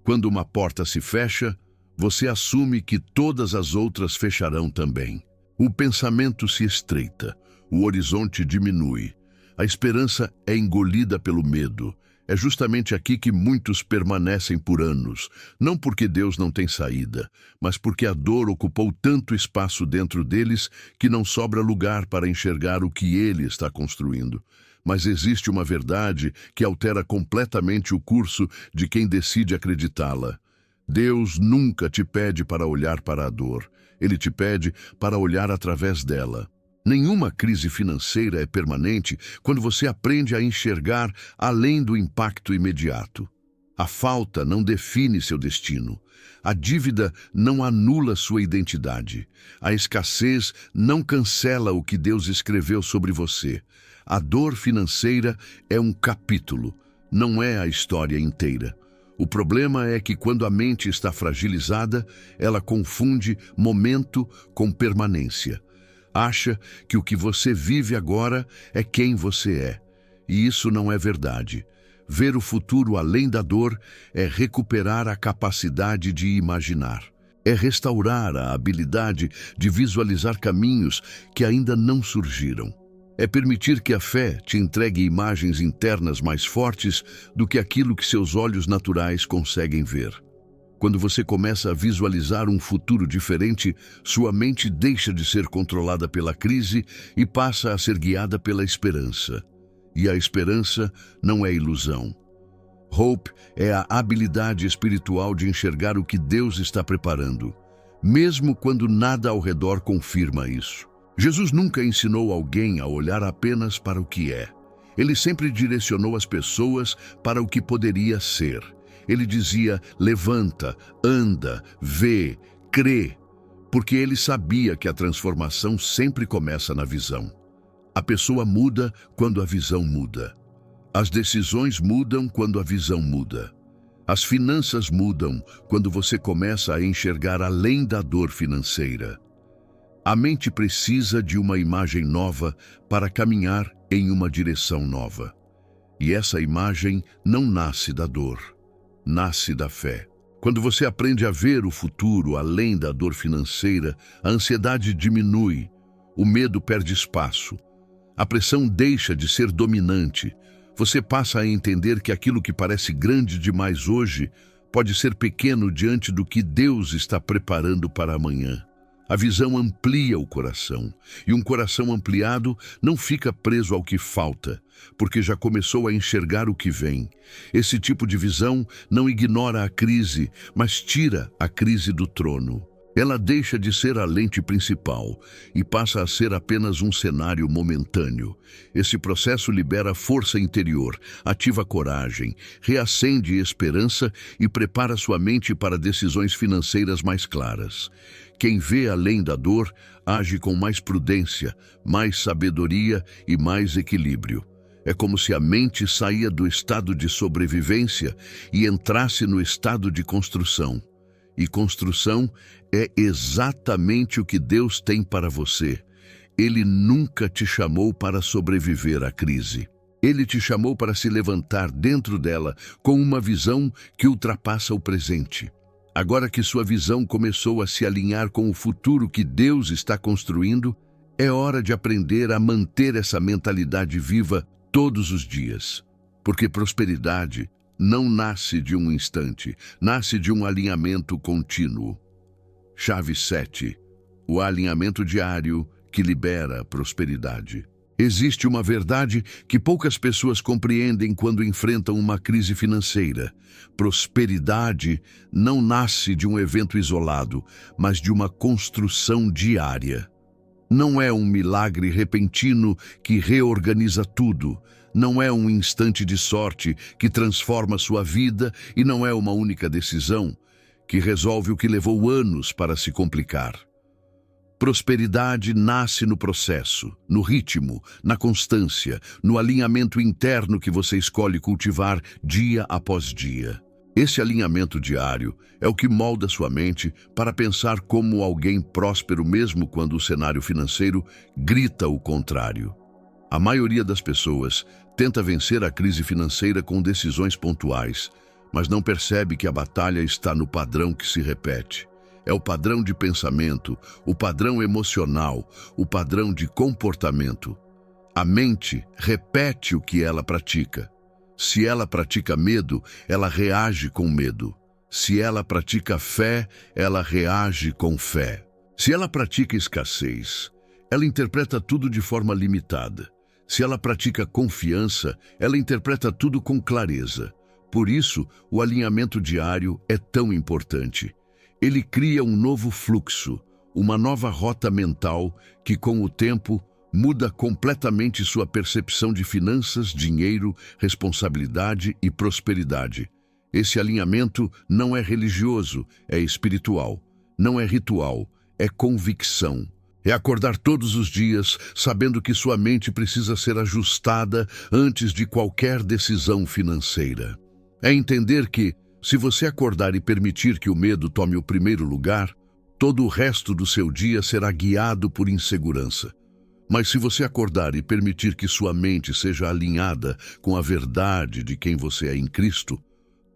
Quando uma porta se fecha, você assume que todas as outras fecharão também. O pensamento se estreita, o horizonte diminui, a esperança é engolida pelo medo. É justamente aqui que muitos permanecem por anos, não porque Deus não tem saída, mas porque a dor ocupou tanto espaço dentro deles que não sobra lugar para enxergar o que Ele está construindo. Mas existe uma verdade que altera completamente o curso de quem decide acreditá-la. Deus nunca te pede para olhar para a dor. Ele te pede para olhar através dela. Nenhuma crise financeira é permanente quando você aprende a enxergar além do impacto imediato. A falta não define seu destino. A dívida não anula sua identidade. A escassez não cancela o que Deus escreveu sobre você. A dor financeira é um capítulo, não é a história inteira. O problema é que quando a mente está fragilizada, ela confunde momento com permanência. Acha que o que você vive agora é quem você é. E isso não é verdade. Ver o futuro além da dor é recuperar a capacidade de imaginar. É restaurar a habilidade de visualizar caminhos que ainda não surgiram. É permitir que a fé te entregue imagens internas mais fortes do que aquilo que seus olhos naturais conseguem ver. Quando você começa a visualizar um futuro diferente, sua mente deixa de ser controlada pela crise e passa a ser guiada pela esperança. E a esperança não é ilusão. Hope é a habilidade espiritual de enxergar o que Deus está preparando, mesmo quando nada ao redor confirma isso. Jesus nunca ensinou alguém a olhar apenas para o que é. Ele sempre direcionou as pessoas para o que poderia ser. Ele dizia, levanta, anda, vê, crê, porque ele sabia que a transformação sempre começa na visão. A pessoa muda quando a visão muda. As decisões mudam quando a visão muda. As finanças mudam quando você começa a enxergar além da dor financeira. A mente precisa de uma imagem nova para caminhar em uma direção nova. E essa imagem não nasce da dor, nasce da fé. Quando você aprende a ver o futuro além da dor financeira, a ansiedade diminui, o medo perde espaço, a pressão deixa de ser dominante. Você passa a entender que aquilo que parece grande demais hoje pode ser pequeno diante do que Deus está preparando para amanhã. A visão amplia o coração, e um coração ampliado não fica preso ao que falta, porque já começou a enxergar o que vem. Esse tipo de visão não ignora a crise, mas tira a crise do trono. Ela deixa de ser a lente principal e passa a ser apenas um cenário momentâneo. Esse processo libera força interior, ativa coragem, reacende esperança e prepara sua mente para decisões financeiras mais claras. Quem vê além da dor age com mais prudência, mais sabedoria e mais equilíbrio. É como se a mente saía do estado de sobrevivência e entrasse no estado de construção. E construção é exatamente o que Deus tem para você. Ele nunca te chamou para sobreviver à crise. Ele te chamou para se levantar dentro dela com uma visão que ultrapassa o presente. Agora que sua visão começou a se alinhar com o futuro que Deus está construindo, é hora de aprender a manter essa mentalidade viva todos os dias. Porque prosperidade não nasce de um instante, nasce de um alinhamento contínuo. Chave 7. O alinhamento diário que libera a prosperidade. Existe uma verdade que poucas pessoas compreendem quando enfrentam uma crise financeira. Prosperidade não nasce de um evento isolado, mas de uma construção diária. Não é um milagre repentino que reorganiza tudo. Não é um instante de sorte que transforma sua vida e não é uma única decisão que resolve o que levou anos para se complicar. Prosperidade nasce no processo, no ritmo, na constância, no alinhamento interno que você escolhe cultivar dia após dia. Esse alinhamento diário é o que molda sua mente para pensar como alguém próspero mesmo quando o cenário financeiro grita o contrário. A maioria das pessoas tenta vencer a crise financeira com decisões pontuais, mas não percebe que a batalha está no padrão que se repete. É o padrão de pensamento, o padrão emocional, o padrão de comportamento. A mente repete o que ela pratica. Se ela pratica medo, ela reage com medo. Se ela pratica fé, ela reage com fé. Se ela pratica escassez, ela interpreta tudo de forma limitada. Se ela pratica confiança, ela interpreta tudo com clareza. Por isso, o alinhamento diário é tão importante. Ele cria um novo fluxo, uma nova rota mental que, com o tempo, muda completamente sua percepção de finanças, dinheiro, responsabilidade e prosperidade. Esse alinhamento não é religioso, é espiritual. Não é ritual, é convicção. É acordar todos os dias sabendo que sua mente precisa ser ajustada antes de qualquer decisão financeira. É entender que, se você acordar e permitir que o medo tome o primeiro lugar, todo o resto do seu dia será guiado por insegurança. Mas se você acordar e permitir que sua mente seja alinhada com a verdade de quem você é em Cristo,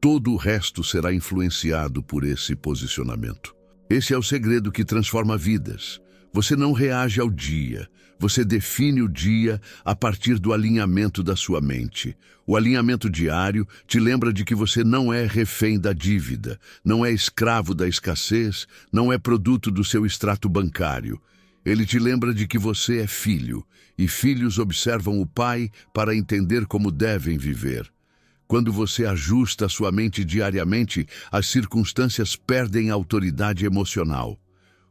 todo o resto será influenciado por esse posicionamento. Esse é o segredo que transforma vidas. Você não reage ao dia, você define o dia a partir do alinhamento da sua mente. O alinhamento diário te lembra de que você não é refém da dívida, não é escravo da escassez, não é produto do seu extrato bancário. Ele te lembra de que você é filho, e filhos observam o pai para entender como devem viver. Quando você ajusta a sua mente diariamente, as circunstâncias perdem a autoridade emocional.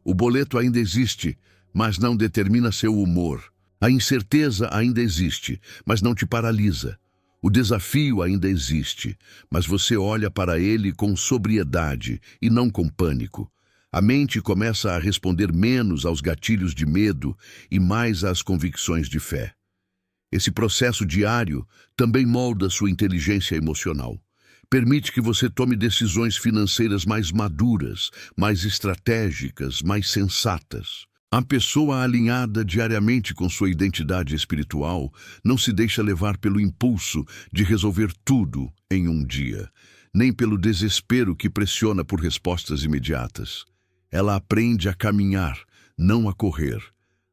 O boleto ainda existe, mas não determina seu humor. A incerteza ainda existe, mas não te paralisa. O desafio ainda existe, mas você olha para ele com sobriedade e não com pânico. A mente começa a responder menos aos gatilhos de medo e mais às convicções de fé. Esse processo diário também molda sua inteligência emocional. Permite que você tome decisões financeiras mais maduras, mais estratégicas, mais sensatas. A pessoa alinhada diariamente com sua identidade espiritual não se deixa levar pelo impulso de resolver tudo em um dia, nem pelo desespero que pressiona por respostas imediatas. Ela aprende a caminhar, não a correr.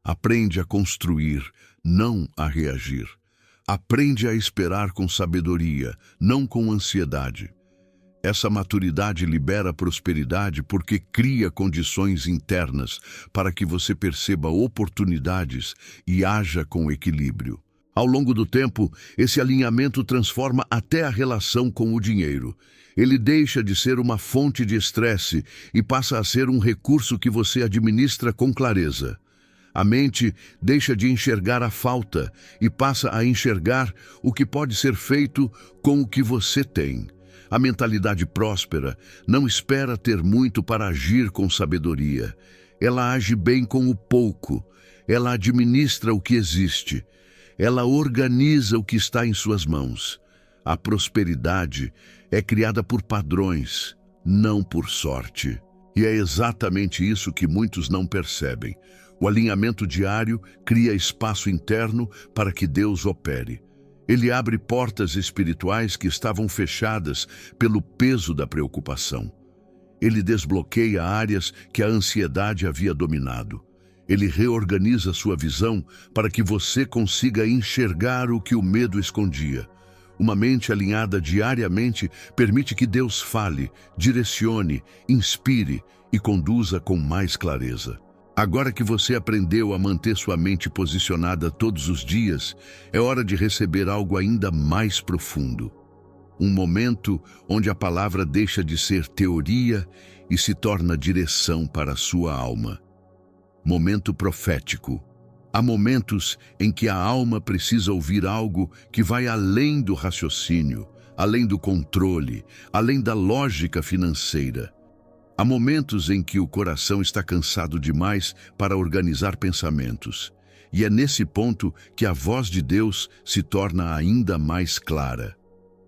Aprende a construir, não a reagir. Aprende a esperar com sabedoria, não com ansiedade. Essa maturidade libera prosperidade porque cria condições internas para que você perceba oportunidades e haja com equilíbrio. Ao longo do tempo, esse alinhamento transforma até a relação com o dinheiro. Ele deixa de ser uma fonte de estresse e passa a ser um recurso que você administra com clareza. A mente deixa de enxergar a falta e passa a enxergar o que pode ser feito com o que você tem. A mentalidade próspera não espera ter muito para agir com sabedoria. Ela age bem com o pouco. Ela administra o que existe. Ela organiza o que está em suas mãos. A prosperidade é criada por padrões, não por sorte. E é exatamente isso que muitos não percebem. O alinhamento diário cria espaço interno para que Deus opere. Ele abre portas espirituais que estavam fechadas pelo peso da preocupação. Ele desbloqueia áreas que a ansiedade havia dominado. Ele reorganiza sua visão para que você consiga enxergar o que o medo escondia. Uma mente alinhada diariamente permite que Deus fale, direcione, inspire e conduza com mais clareza. Agora que você aprendeu a manter sua mente posicionada todos os dias, é hora de receber algo ainda mais profundo. Um momento onde a palavra deixa de ser teoria e se torna direção para a sua alma. Momento profético. Há momentos em que a alma precisa ouvir algo que vai além do raciocínio, além do controle, além da lógica financeira. Há momentos em que o coração está cansado demais para organizar pensamentos. E é nesse ponto que a voz de Deus se torna ainda mais clara.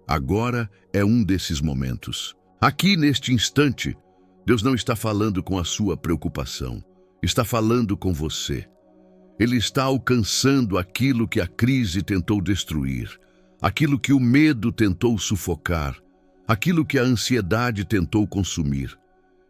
Agora é um desses momentos. Aqui, neste instante, Deus não está falando com a sua preocupação. Está falando com você. Ele está alcançando aquilo que a crise tentou destruir, aquilo que o medo tentou sufocar, aquilo que a ansiedade tentou consumir.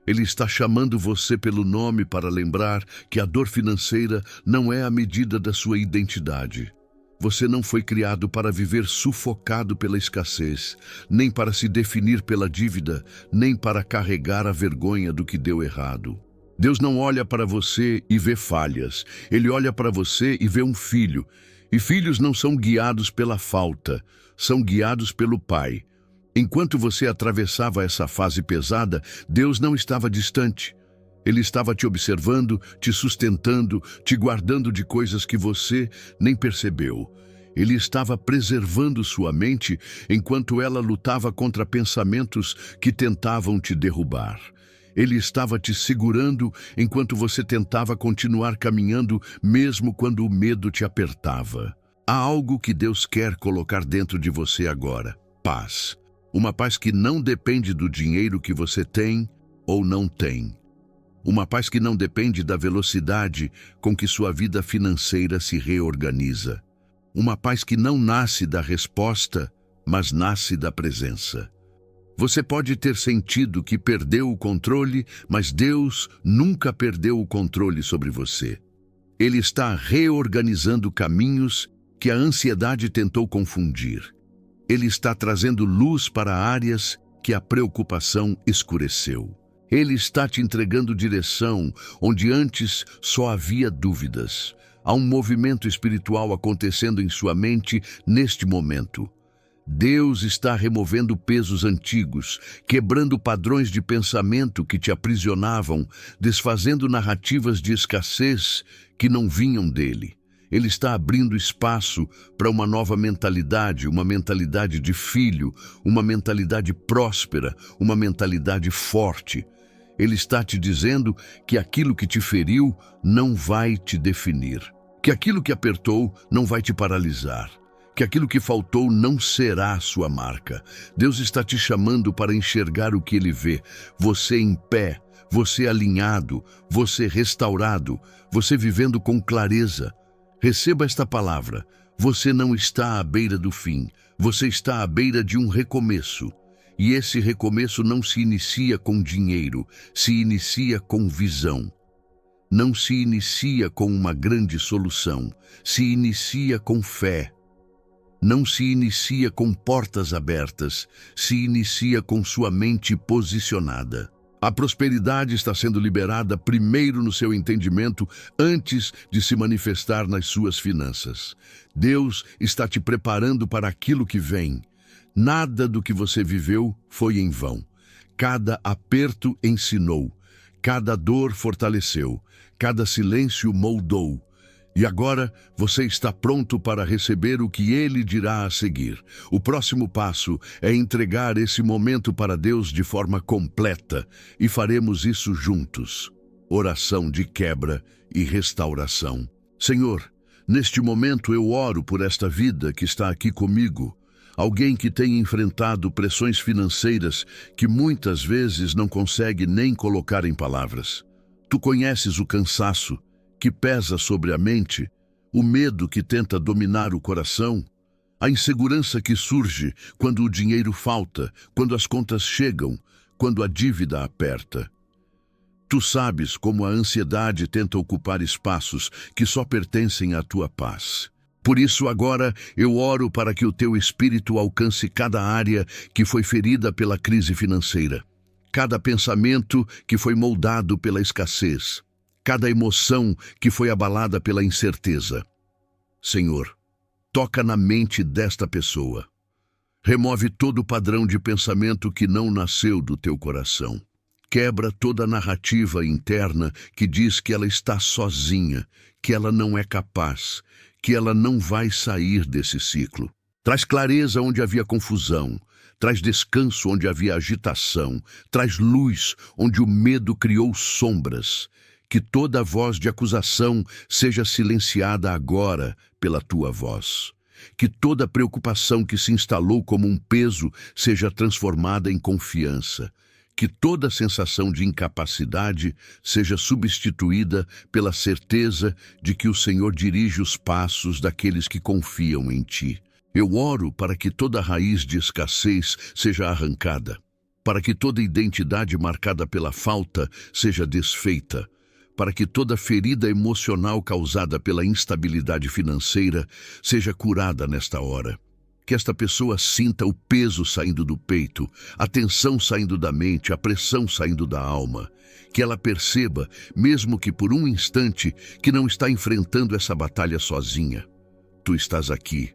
Ele está chamando você pelo nome para lembrar que a dor financeira não é a medida da sua identidade. Você não foi criado para viver sufocado pela escassez, nem para se definir pela dívida, nem para carregar a vergonha do que deu errado. Deus não olha para você e vê falhas. Ele olha para você e vê um filho. E filhos não são guiados pela falta, são guiados pelo Pai. Enquanto você atravessava essa fase pesada, Deus não estava distante. Ele estava te observando, te sustentando, te guardando de coisas que você nem percebeu. Ele estava preservando sua mente enquanto ela lutava contra pensamentos que tentavam te derrubar. Ele estava te segurando enquanto você tentava continuar caminhando, mesmo quando o medo te apertava. Há algo que Deus quer colocar dentro de você agora: paz. Uma paz que não depende do dinheiro que você tem ou não tem. Uma paz que não depende da velocidade com que sua vida financeira se reorganiza. Uma paz que não nasce da resposta, mas nasce da presença. Você pode ter sentido que perdeu o controle, mas Deus nunca perdeu o controle sobre você. Ele está reorganizando caminhos que a ansiedade tentou confundir. Ele está trazendo luz para áreas que a preocupação escureceu. Ele está te entregando direção onde antes só havia dúvidas. Há um movimento espiritual acontecendo em sua mente neste momento. Deus está removendo pesos antigos, quebrando padrões de pensamento que te aprisionavam, desfazendo narrativas de escassez que não vinham dele. Ele está abrindo espaço para uma nova mentalidade, uma mentalidade de filho, uma mentalidade próspera, uma mentalidade forte. Ele está te dizendo que aquilo que te feriu não vai te definir, que aquilo que apertou não vai te paralisar, que aquilo que faltou não será a sua marca. Deus está te chamando para enxergar o que Ele vê, você em pé, você alinhado, você restaurado, você vivendo com clareza. Receba esta palavra: você não está à beira do fim, você está à beira de um recomeço. E esse recomeço não se inicia com dinheiro, se inicia com visão. Não se inicia com uma grande solução, se inicia com fé. Não se inicia com portas abertas, se inicia com sua mente posicionada. A prosperidade está sendo liberada primeiro no seu entendimento, antes de se manifestar nas suas finanças. Deus está te preparando para aquilo que vem. Nada do que você viveu foi em vão. Cada aperto ensinou, cada dor fortaleceu, cada silêncio moldou. E agora você está pronto para receber o que Ele dirá a seguir. O próximo passo é entregar esse momento para Deus de forma completa, e faremos isso juntos. Oração de quebra e restauração. Senhor, neste momento eu oro por esta vida que está aqui comigo. Alguém que tem enfrentado pressões financeiras que muitas vezes não consegue nem colocar em palavras. Tu conheces o cansaço que pesa sobre a mente, o medo que tenta dominar o coração, a insegurança que surge quando o dinheiro falta, quando as contas chegam, quando a dívida aperta. Tu sabes como a ansiedade tenta ocupar espaços que só pertencem à tua paz. Por isso agora eu oro para que o teu espírito alcance cada área que foi ferida pela crise financeira, cada pensamento que foi moldado pela escassez, cada emoção que foi abalada pela incerteza. Senhor, toca na mente desta pessoa. Remove todo o padrão de pensamento que não nasceu do teu coração. Quebra toda a narrativa interna que diz que ela está sozinha, que ela não é capaz, que ela não vai sair desse ciclo. Traz clareza onde havia confusão, traz descanso onde havia agitação, traz luz onde o medo criou sombras. Que toda voz de acusação seja silenciada agora pela tua voz. Que toda preocupação que se instalou como um peso seja transformada em confiança. Que toda sensação de incapacidade seja substituída pela certeza de que o Senhor dirige os passos daqueles que confiam em ti. Eu oro para que toda raiz de escassez seja arrancada, para que toda identidade marcada pela falta seja desfeita, para que toda ferida emocional causada pela instabilidade financeira seja curada nesta hora. Que esta pessoa sinta o peso saindo do peito, a tensão saindo da mente, a pressão saindo da alma. Que ela perceba, mesmo que por um instante, que não está enfrentando essa batalha sozinha. Tu estás aqui,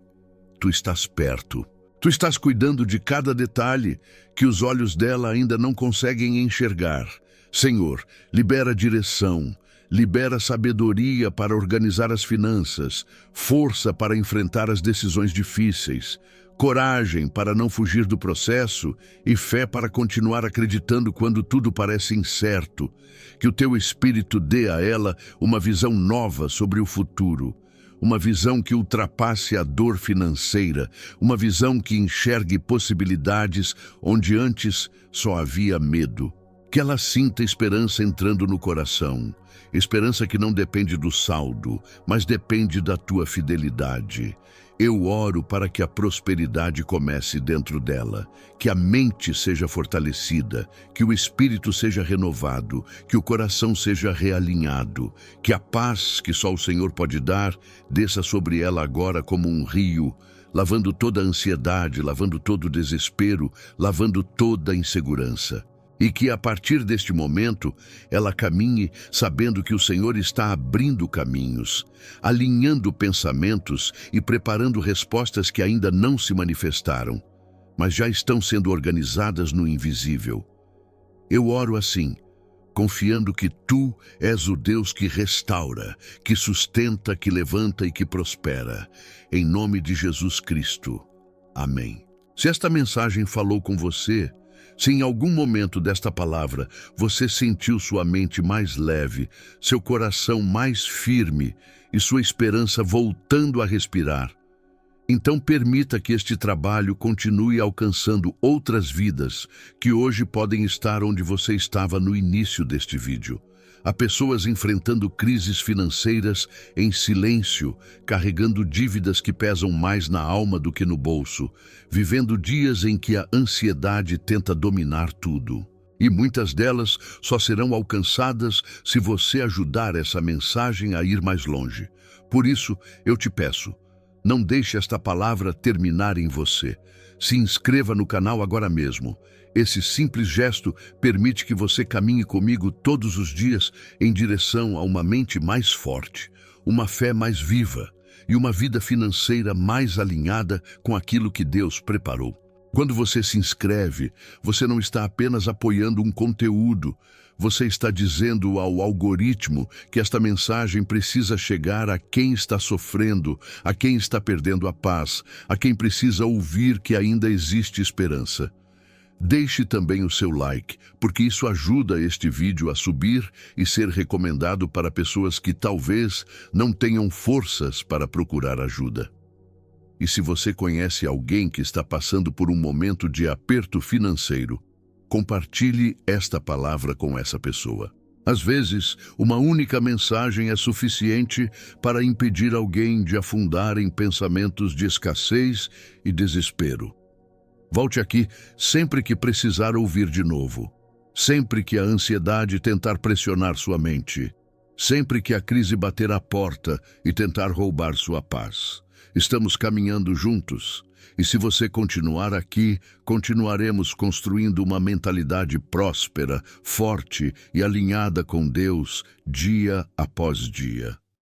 tu estás perto, tu estás cuidando de cada detalhe que os olhos dela ainda não conseguem enxergar. Senhor, libera direção, libera sabedoria para organizar as finanças, força para enfrentar as decisões difíceis, coragem para não fugir do processo e fé para continuar acreditando quando tudo parece incerto. Que o teu Espírito dê a ela uma visão nova sobre o futuro, uma visão que ultrapasse a dor financeira, uma visão que enxergue possibilidades onde antes só havia medo. Que ela sinta esperança entrando no coração, esperança que não depende do saldo, mas depende da tua fidelidade. Eu oro para que a prosperidade comece dentro dela, que a mente seja fortalecida, que o espírito seja renovado, que o coração seja realinhado, que a paz que só o Senhor pode dar desça sobre ela agora como um rio, lavando toda a ansiedade, lavando todo o desespero, lavando toda a insegurança. E que a partir deste momento ela caminhe sabendo que o Senhor está abrindo caminhos, alinhando pensamentos e preparando respostas que ainda não se manifestaram, mas já estão sendo organizadas no invisível. Eu oro assim, confiando que Tu és o Deus que restaura, que sustenta, que levanta e que prospera. Em nome de Jesus Cristo. Amém. Se esta mensagem falou com você, se em algum momento desta palavra você sentiu sua mente mais leve, seu coração mais firme e sua esperança voltando a respirar, então permita que este trabalho continue alcançando outras vidas que hoje podem estar onde você estava no início deste vídeo. Há pessoas enfrentando crises financeiras em silêncio, carregando dívidas que pesam mais na alma do que no bolso, vivendo dias em que a ansiedade tenta dominar tudo. E muitas delas só serão alcançadas se você ajudar essa mensagem a ir mais longe. Por isso, eu te peço, não deixe esta palavra terminar em você. Se inscreva no canal agora mesmo. Esse simples gesto permite que você caminhe comigo todos os dias em direção a uma mente mais forte, uma fé mais viva e uma vida financeira mais alinhada com aquilo que Deus preparou. Quando você se inscreve, você não está apenas apoiando um conteúdo, você está dizendo ao algoritmo que esta mensagem precisa chegar a quem está sofrendo, a quem está perdendo a paz, a quem precisa ouvir que ainda existe esperança. Deixe também o seu like, porque isso ajuda este vídeo a subir e ser recomendado para pessoas que talvez não tenham forças para procurar ajuda. E se você conhece alguém que está passando por um momento de aperto financeiro, compartilhe esta palavra com essa pessoa. Às vezes, uma única mensagem é suficiente para impedir alguém de afundar em pensamentos de escassez e desespero. Volte aqui sempre que precisar ouvir de novo, sempre que a ansiedade tentar pressionar sua mente, sempre que a crise bater à porta e tentar roubar sua paz. Estamos caminhando juntos, e se você continuar aqui, continuaremos construindo uma mentalidade próspera, forte e alinhada com Deus dia após dia.